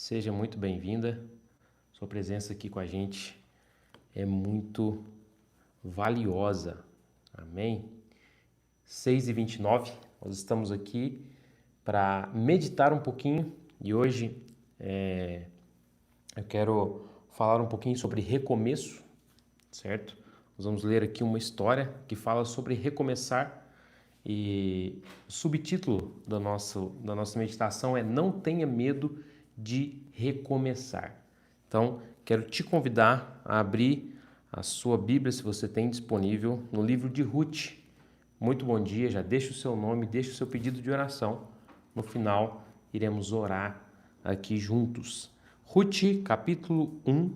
Seja muito bem-vinda. Sua presença aqui com a gente é muito valiosa. Amém? 6h29, nós estamos aqui para meditar um pouquinho e hoje eu quero falar um pouquinho sobre recomeço, certo? Nós vamos ler aqui uma história que fala sobre recomeçar e o subtítulo da nossa meditação é Não tenha medo de recomeçar. Então, quero te convidar a abrir a sua Bíblia, se você tem disponível, no livro de Ruth. Muito bom dia, já deixa o seu nome, deixa o seu pedido de oração. No final, iremos orar aqui juntos. Ruth, capítulo 1,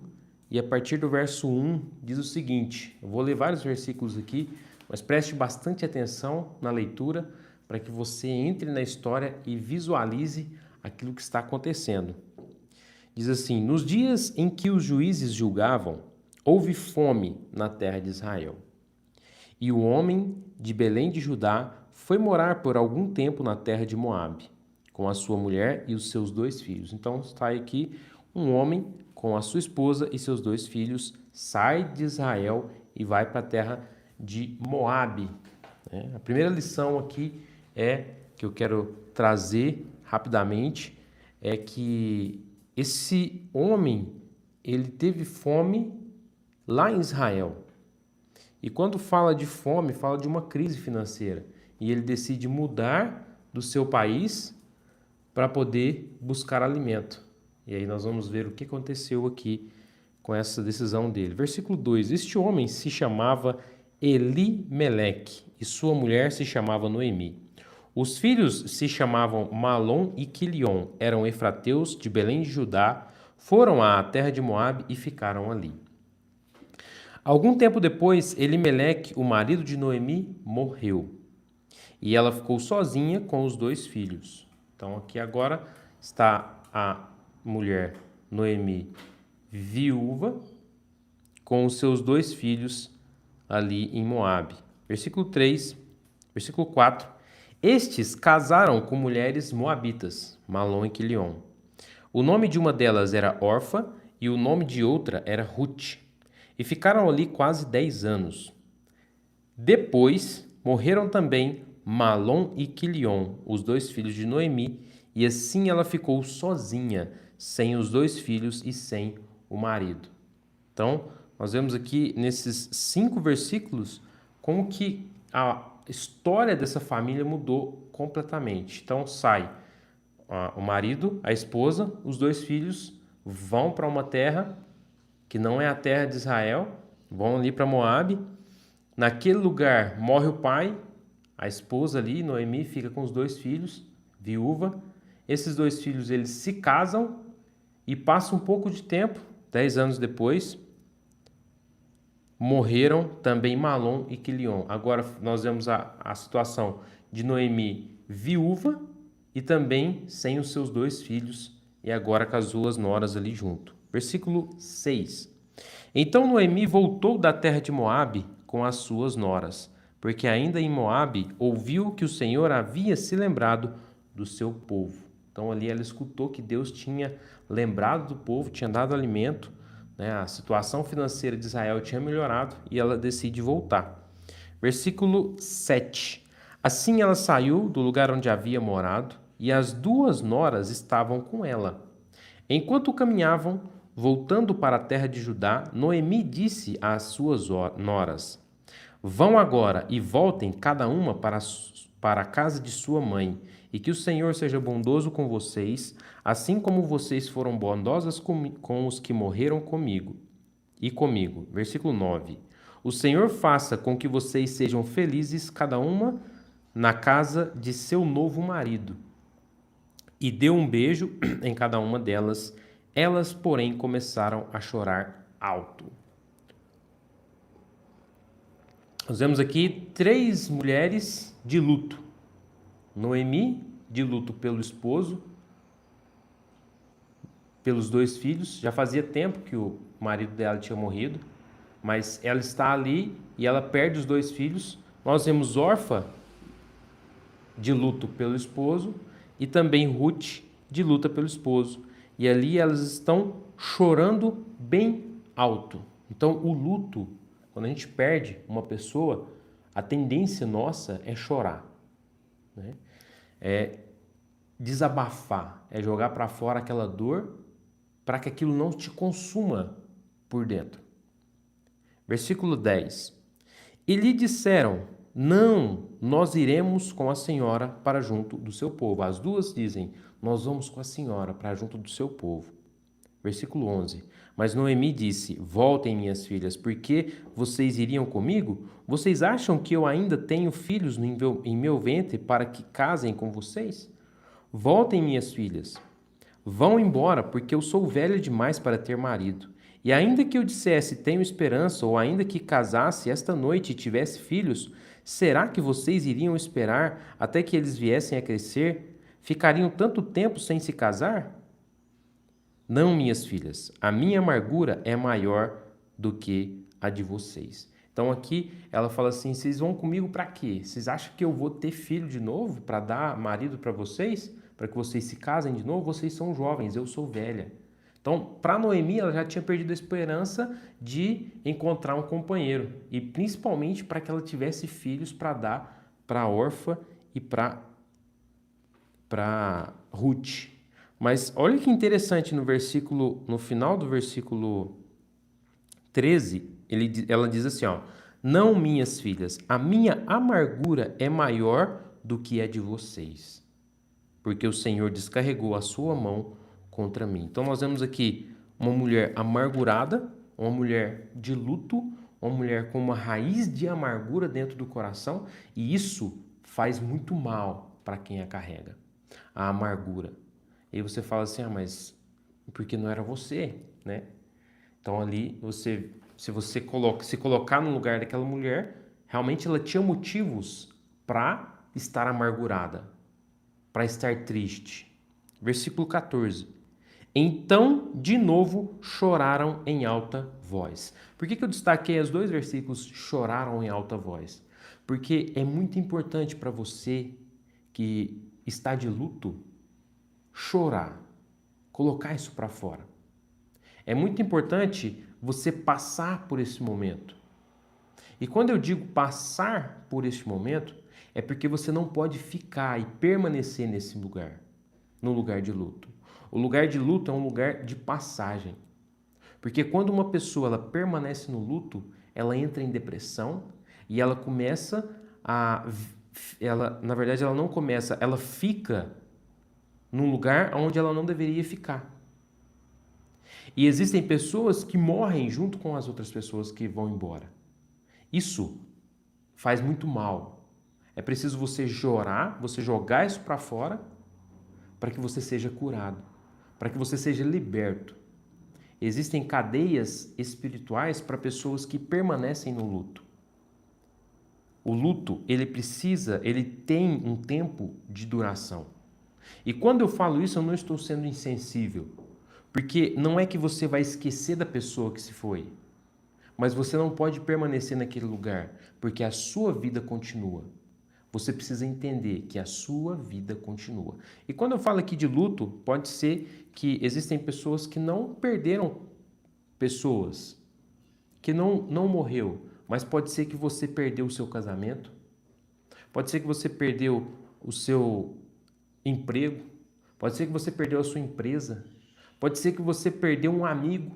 e a partir do verso 1, diz o seguinte, eu vou ler vários versículos aqui, mas preste bastante atenção na leitura para que você entre na história e visualize aquilo que está acontecendo. Diz assim, nos dias em que os juízes julgavam, houve fome na terra de Israel. E o homem de Belém de Judá foi morar por algum tempo na terra de Moabe, com a sua mulher e os seus 2 filhos. Então está aqui um homem com a sua esposa e seus 2 filhos, sai de Israel e vai para a terra de Moabe. A primeira lição aqui que eu quero trazer rapidamente, é que esse homem, ele teve fome lá em Israel. E quando fala de fome, fala de uma crise financeira. E ele decide mudar do seu país para poder buscar alimento. E aí nós vamos ver o que aconteceu aqui com essa decisão dele. Versículo 2. Este homem se chamava Elimeleque e sua mulher se chamava Noemi. Os filhos se chamavam Malom e Quilion, eram efrateus de Belém de Judá, foram à terra de Moabe e ficaram ali. Algum tempo depois, Elimeleque, o marido de Noemi, morreu. E ela ficou sozinha com os 2 filhos. Então aqui agora está a mulher Noemi viúva com os seus 2 filhos ali em Moabe. Versículo 3, versículo 4. Estes casaram com mulheres moabitas, Malom e Quilion. O nome de uma delas era Orfa e o nome de outra era Ruth. E ficaram ali quase 10 anos. Depois morreram também Malom e Quilion, os 2 filhos de Noemi, e assim ela ficou sozinha, sem os 2 filhos e sem o marido. Então, nós vemos aqui nesses 5 versículos como que a história dessa família mudou completamente. Então sai o marido, a esposa, os 2 filhos vão para uma terra que não é a terra de Israel, vão ali para Moabe. Naquele lugar morre o pai, a esposa ali, Noemi, fica com os 2 filhos, viúva. Esses 2 filhos eles se casam e passa um pouco de tempo, 10 anos depois, morreram também Malom e Quilion. Agora nós vemos a situação de Noemi viúva e também sem os seus 2 filhos e agora com as 2 noras ali junto. Versículo 6. Então Noemi voltou da terra de Moabe com as suas noras, porque ainda em Moabe ouviu que o Senhor havia se lembrado do seu povo. Então ali ela escutou que Deus tinha lembrado do povo, tinha dado alimento, a situação financeira de Israel tinha melhorado e ela decide voltar. Versículo 7. Assim ela saiu do lugar onde havia morado e as 2 noras estavam com ela. Enquanto caminhavam, voltando para a terra de Judá, Noemi disse às suas noras, vão agora e voltem cada uma para a casa de sua mãe, e que o Senhor seja bondoso com vocês, assim como vocês foram bondosas com os que morreram comigo. Versículo 9. O Senhor faça com que vocês sejam felizes, cada uma na casa de seu novo marido. E deu um beijo em cada uma delas. Elas, porém, começaram a chorar alto. Nós vemos aqui 3 mulheres de luto. Noemi, de luto pelo esposo, pelos 2 filhos. Já fazia tempo que o marido dela tinha morrido, mas ela está ali e ela perde os 2 filhos. Nós vemos Orfa, de luto pelo esposo, e também Ruth, de luta pelo esposo. e ali elas estão chorando bem alto. Então, o luto, quando a gente perde uma pessoa, a tendência nossa é chorar, né? É desabafar, é jogar para fora aquela dor para que aquilo não te consuma por dentro. Versículo 10. E lhe disseram: não, nós iremos com a senhora para junto do seu povo. As duas dizem: nós vamos com a senhora para junto do seu povo. Versículo 11. Mas Noemi disse: voltem, minhas filhas, porque vocês iriam comigo? Vocês acham que eu ainda tenho filhos em meu ventre para que casem com vocês? Voltem, minhas filhas. Vão embora, porque eu sou velha demais para ter marido. E ainda que eu dissesse tenho esperança, ou ainda que casasse esta noite e tivesse filhos, será que vocês iriam esperar até que eles viessem a crescer? Ficariam tanto tempo sem se casar? Não, minhas filhas, a minha amargura é maior do que a de vocês. Então aqui ela fala assim: vocês vão comigo para quê? Vocês acham que eu vou ter filho de novo para dar marido para vocês? Para que vocês se casem de novo? Vocês são jovens, eu sou velha. Então, para Noemi, ela já tinha perdido a esperança de encontrar um companheiro. E principalmente para que ela tivesse filhos para dar para Orfa e para Ruth. Mas olha que interessante no final do versículo 13, ela diz assim, ó: não, minhas filhas, a minha amargura é maior do que a de vocês, porque o Senhor descarregou a sua mão contra mim. Então nós vemos aqui uma mulher amargurada, uma mulher de luto, uma mulher com uma raiz de amargura dentro do coração, e isso faz muito mal para quem a carrega, a amargura. E aí você fala assim: mas porque não era você, né? Então ali, se você se colocar no lugar daquela mulher, realmente ela tinha motivos para estar amargurada, para estar triste. Versículo 14. Então, de novo, choraram em alta voz. Por que eu destaquei os dois versículos, choraram em alta voz? Porque é muito importante para você que está de luto, chorar, colocar isso para fora. É muito importante você passar por esse momento. E quando eu digo passar por este momento, é porque você não pode ficar e permanecer nesse lugar, no lugar de luto. O lugar de luto é um lugar de passagem. Porque quando uma pessoa ela permanece no luto, ela entra em depressão e ela começa na verdade ela não começa, ela fica num lugar onde ela não deveria ficar. E existem pessoas que morrem junto com as outras pessoas que vão embora. Isso faz muito mal. É preciso você chorar, você jogar isso para fora, para que você seja curado, para que você seja liberto. Existem cadeias espirituais para pessoas que permanecem no luto. O luto, ele tem um tempo de duração. E quando eu falo isso, eu não estou sendo insensível. Porque não é que você vai esquecer da pessoa que se foi, mas você não pode permanecer naquele lugar, porque a sua vida continua. Você precisa entender que a sua vida continua. E quando eu falo aqui de luto, pode ser que existem pessoas que não perderam pessoas, que não morreu, mas pode ser que você perdeu o seu casamento, pode ser que você perdeu o seu emprego, pode ser que você perdeu a sua empresa, pode ser que você perdeu um amigo.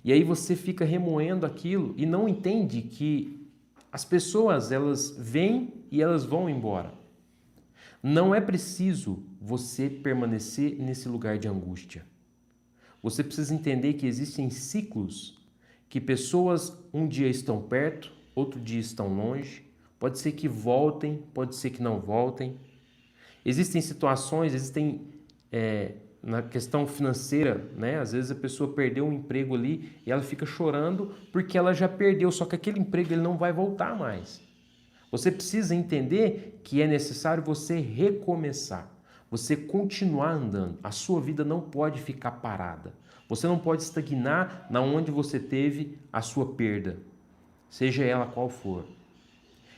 E aí você fica remoendo aquilo e não entende que as pessoas, elas vêm e elas vão embora. Não é preciso você permanecer nesse lugar de angústia. Você precisa entender que existem ciclos, que pessoas um dia estão perto, outro dia estão longe. Pode ser que voltem, pode ser que não voltem. Existem situações, na questão financeira, né? Às vezes a pessoa perdeu um emprego ali e ela fica chorando porque ela já perdeu, só que aquele emprego ele não vai voltar mais. Você precisa entender que é necessário você recomeçar, você continuar andando. A sua vida não pode ficar parada. Você não pode estagnar na onde você teve a sua perda, seja ela qual for.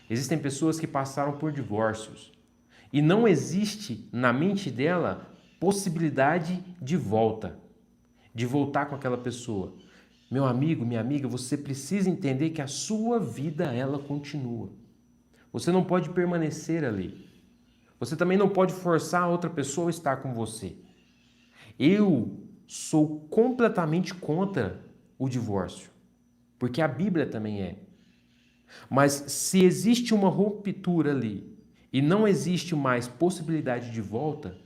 Existem pessoas que passaram por divórcios e não existe na mente dela possibilidade de volta, de voltar com aquela pessoa. Meu amigo, minha amiga, você precisa entender que a sua vida, ela continua. Você não pode permanecer ali. Você também não pode forçar a outra pessoa a estar com você. Eu sou completamente contra o divórcio, porque a Bíblia também é. Mas se existe uma ruptura ali e não existe mais possibilidade de volta,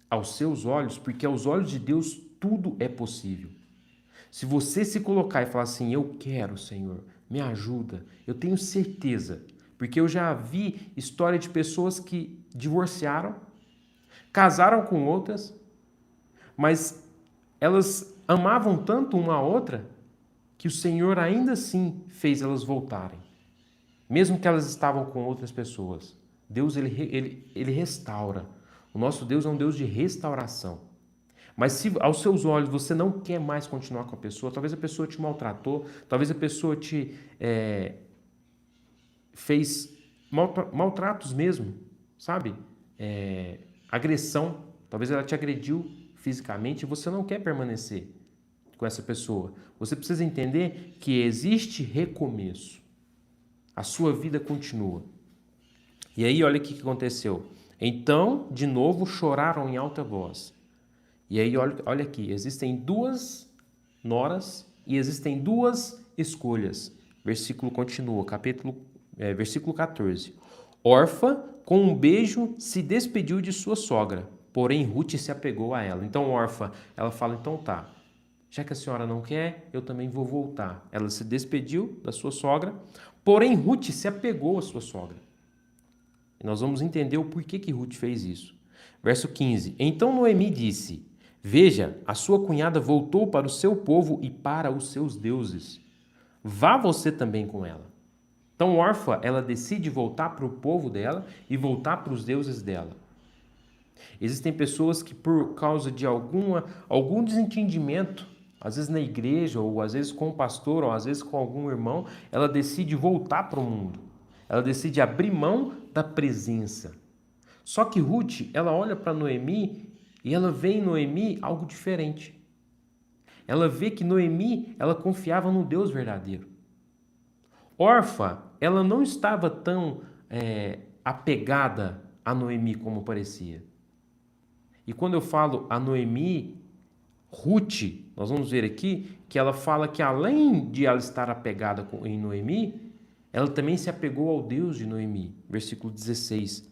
aos seus olhos, porque aos olhos de Deus tudo é possível. Se você se colocar e falar assim, eu quero, Senhor, me ajuda, eu tenho certeza, porque eu já vi história de pessoas que divorciaram, casaram com outras, mas elas amavam tanto uma a outra que o Senhor ainda assim fez elas voltarem, mesmo que elas estavam com outras pessoas. Deus, ele restaura. O nosso Deus é um Deus de restauração. Mas se aos seus olhos você não quer mais continuar com a pessoa, talvez a pessoa te maltratou, talvez a pessoa te fez maltratos mesmo, sabe? Agressão, talvez ela te agrediu fisicamente e você não quer permanecer com essa pessoa. Você precisa entender que existe recomeço. A sua vida continua. E aí, olha o que aconteceu. Então, de novo, choraram em alta voz. E aí, olha aqui, existem duas noras e existem duas escolhas. Versículo continua, versículo 14. Orfa, com um beijo, se despediu de sua sogra, porém Ruth se apegou a ela. Então, Orfa, ela fala, então tá, já que a senhora não quer, eu também vou voltar. Ela se despediu da sua sogra, porém Ruth se apegou à sua sogra. E nós vamos entender o porquê que Ruth fez isso. Verso 15. Então Noemi disse, veja, a sua cunhada voltou para o seu povo e para os seus deuses. Vá você também com ela. Então Orfa, ela decide voltar para o povo dela e voltar para os deuses dela. Existem pessoas que por causa de algum desentendimento, às vezes na igreja, ou às vezes com o pastor, ou às vezes com algum irmão, ela decide voltar para o mundo. Ela decide abrir mão da presença. Só que Ruth, ela olha para Noemi e ela vê em Noemi algo diferente. Ela vê que Noemi, ela confiava no Deus verdadeiro. Orfa, ela não estava tão apegada a Noemi como parecia. E quando eu falo a Noemi, Ruth, nós vamos ver aqui que ela fala que além de ela estar apegada em Noemi, ela também se apegou ao Deus de Noemi. Versículo 16.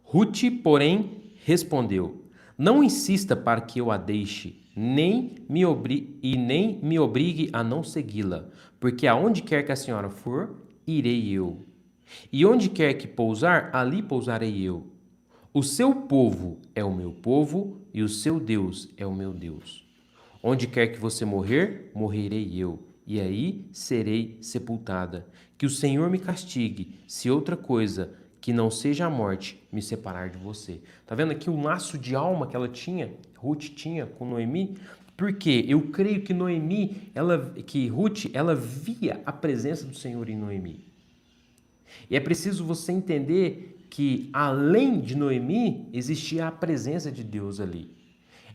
Ruth, porém, respondeu, não insista para que eu a deixe, nem me obrigue a não segui-la, porque aonde quer que a senhora for, irei eu. E onde quer que pousar, ali pousarei eu. O seu povo é o meu povo, e o seu Deus é o meu Deus. Onde quer que você morrer, morrerei eu, e aí serei sepultada. Que o Senhor me castigue, se outra coisa que não seja a morte me separar de você. Tá vendo aqui o laço de alma que ela tinha, Ruth tinha com Noemi? Porque eu creio que Ruth, ela via a presença do Senhor em Noemi. E é preciso você entender que além de Noemi, existia a presença de Deus ali.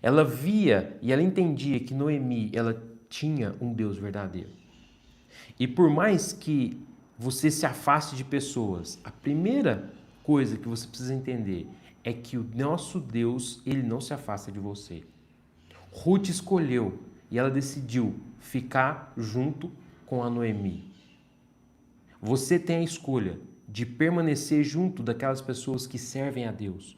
Ela via e ela entendia que Noemi, ela tinha um Deus verdadeiro. E por mais que você se afaste de pessoas, a primeira coisa que você precisa entender é que o nosso Deus, ele não se afasta de você. Ruth escolheu e ela decidiu ficar junto com a Noemi. Você tem a escolha de permanecer junto daquelas pessoas que servem a Deus.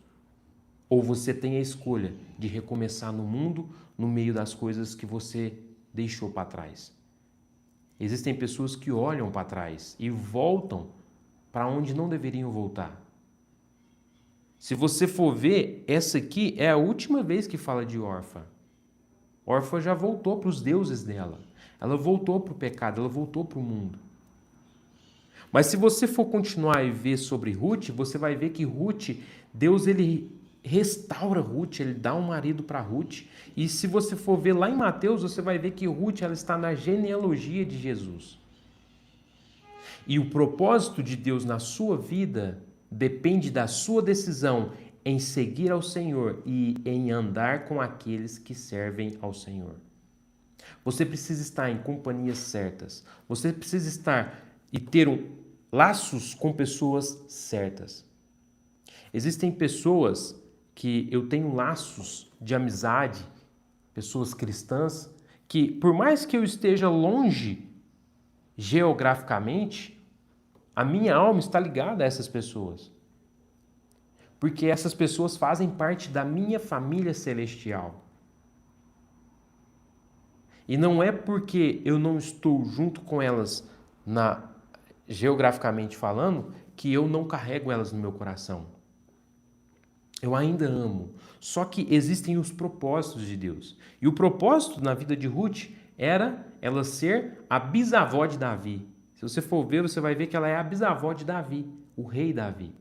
Ou você tem a escolha de recomeçar no mundo, no meio das coisas que você deixou para trás. Existem pessoas que olham para trás e voltam para onde não deveriam voltar. Se você for ver, essa aqui é a última vez que fala de Orfa. Orfa já voltou para os deuses dela. Ela voltou para o pecado, ela voltou para o mundo. Mas se você for continuar e ver sobre Ruth, você vai ver que Ruth, Deus ele restaura Ruth, ele dá um marido para Ruth. E se você for ver lá em Mateus, você vai ver que Ruth ela está na genealogia de Jesus. E o propósito de Deus na sua vida depende da sua decisão em seguir ao Senhor e em andar com aqueles que servem ao Senhor. Você precisa estar em companhias certas. Você precisa estar e ter laços com pessoas certas. Existem pessoas que eu tenho laços de amizade, pessoas cristãs, que por mais que eu esteja longe geograficamente, a minha alma está ligada a essas pessoas. Porque essas pessoas fazem parte da minha família celestial. E não é porque eu não estou junto com elas geograficamente falando que eu não carrego elas no meu coração. Eu ainda amo. Só que existem os propósitos de Deus. E o propósito na vida de Ruth era ela ser a bisavó de Davi. Se você for ver, você vai ver que ela é a bisavó de Davi, o rei Davi.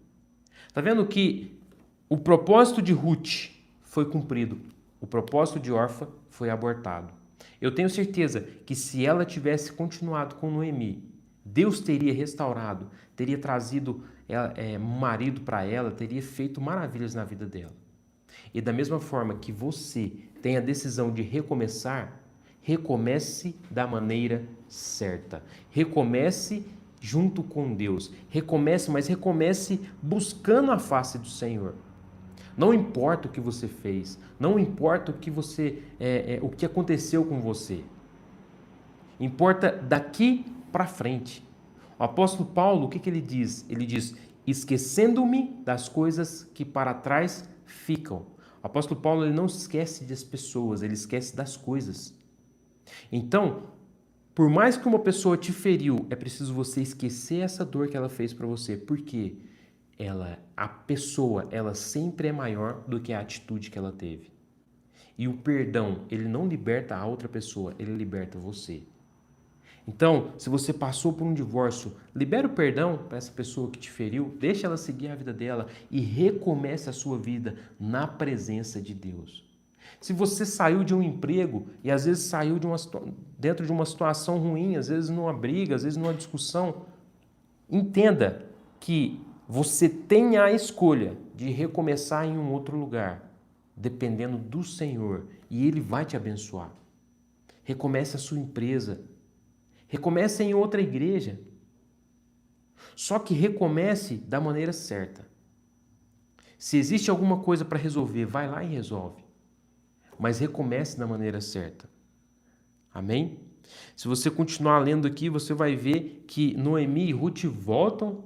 Tá vendo que o propósito de Ruth foi cumprido. O propósito de Orfa foi abortado. Eu tenho certeza que se ela tivesse continuado com Noemi, Deus teria restaurado, teria trazido um marido para ela, teria feito maravilhas na vida dela. E da mesma forma que você tem a decisão de recomeçar, recomece da maneira certa. Recomece junto com Deus. Recomece, mas recomece buscando a face do Senhor. Não importa o que você fez, não importa o que o que aconteceu com você. Importa daqui para frente. O apóstolo Paulo, o que ele diz? Ele diz: esquecendo-me das coisas que para trás ficam. O apóstolo Paulo ele não esquece das pessoas, ele esquece das coisas. Então, por mais que uma pessoa te feriu, é preciso você esquecer essa dor que ela fez para você. Por quê? A pessoa, ela sempre é maior do que a atitude que ela teve. E o perdão, ele não liberta a outra pessoa, ele liberta você. Então, se você passou por um divórcio, libera o perdão para essa pessoa que te feriu, deixa ela seguir a vida dela e recomece a sua vida na presença de Deus. Se você saiu de um emprego e às vezes saiu dentro de uma situação ruim, às vezes numa briga, às vezes numa discussão, entenda que você tem a escolha de recomeçar em um outro lugar, dependendo do Senhor, e Ele vai te abençoar. Recomece a sua empresa. Recomece em outra igreja. Só que recomece da maneira certa. Se existe alguma coisa para resolver, vai lá e resolve. Mas recomece da maneira certa. Amém? Se você continuar lendo aqui, você vai ver que Noemi e Ruth voltam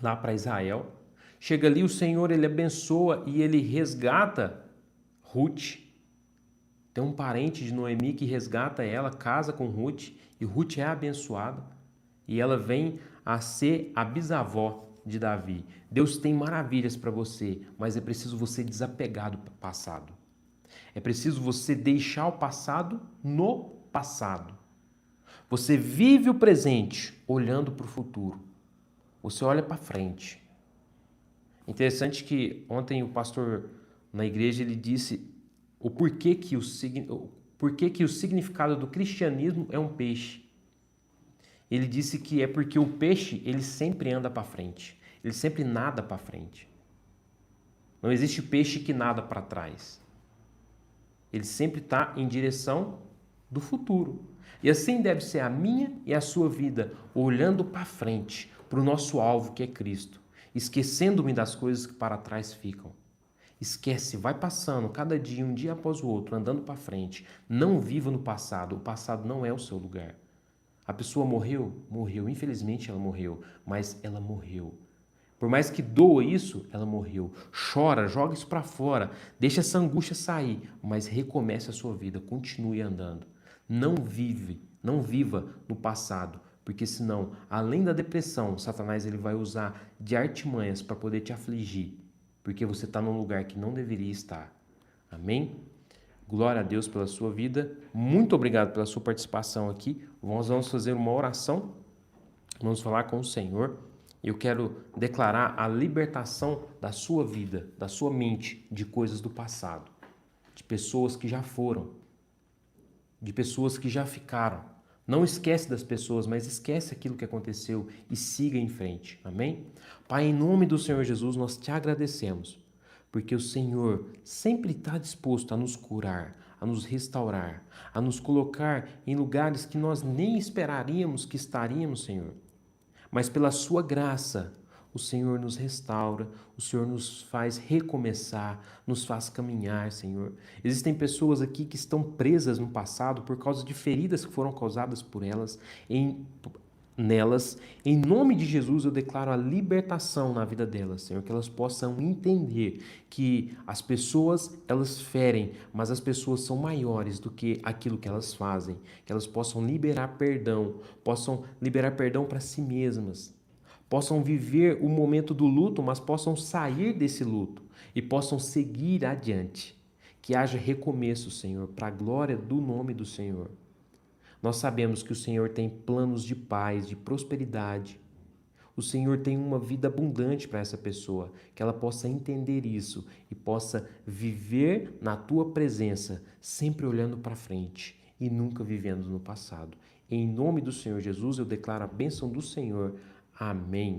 lá para Israel. Chega ali, o Senhor ele abençoa e ele resgata Ruth. Tem um parente de Noemi que resgata ela, casa com Ruth, e Ruth é abençoada. E ela vem a ser a bisavó de Davi. Deus tem maravilhas para você, mas é preciso você desapegar do passado. É preciso você deixar o passado no passado. Você vive o presente olhando para o futuro. Você olha para frente. Interessante que ontem o pastor na igreja ele disse o porquê que o significado do cristianismo é um peixe. Ele disse que é porque o peixe ele sempre anda para frente. Ele sempre nada para frente. Não existe peixe que nada para trás. Ele sempre está em direção do futuro. E assim deve ser a minha e a sua vida, olhando para frente, para o nosso alvo que é Cristo, esquecendo-me das coisas que para trás ficam. Esquece, vai passando cada dia, um dia após o outro, andando para frente. Não viva no passado, o passado não é o seu lugar. A pessoa morreu? Morreu. Infelizmente ela morreu, mas ela morreu. Por mais que doa isso, ela morreu. Chora, joga isso para fora, deixa essa angústia sair, mas recomece a sua vida, continue andando. Não viva no passado, porque senão, além da depressão, Satanás ele vai usar de artimanhas para poder te afligir, porque você está num lugar que não deveria estar. Amém? Glória a Deus pela sua vida. Muito obrigado pela sua participação aqui. Nós vamos fazer uma oração. Vamos falar com o Senhor. Eu quero declarar a libertação da sua vida, da sua mente, de coisas do passado, de pessoas que já foram, de pessoas que já ficaram. Não esquece das pessoas, mas esquece aquilo que aconteceu e siga em frente. Amém? Pai, em nome do Senhor Jesus, nós te agradecemos, porque o Senhor sempre está disposto a nos curar, a nos restaurar, a nos colocar em lugares que nós nem esperaríamos que estaríamos, Senhor. Mas pela sua graça, o Senhor nos restaura, o Senhor nos faz recomeçar, nos faz caminhar, Senhor. Existem pessoas aqui que estão presas no passado por causa de feridas que foram causadas por elas, nelas. Em nome de Jesus, eu declaro a libertação na vida delas, Senhor, que elas possam entender que as pessoas, elas ferem, mas as pessoas são maiores do que aquilo que elas fazem, que elas possam liberar perdão para si mesmas, possam viver o momento do luto, mas possam sair desse luto e possam seguir adiante. Que haja recomeço, Senhor, para a glória do nome do Senhor. Nós sabemos que o Senhor tem planos de paz, de prosperidade. O Senhor tem uma vida abundante para essa pessoa, que ela possa entender isso e possa viver na tua presença, sempre olhando para frente e nunca vivendo no passado. Em nome do Senhor Jesus, eu declaro a bênção do Senhor. Amém.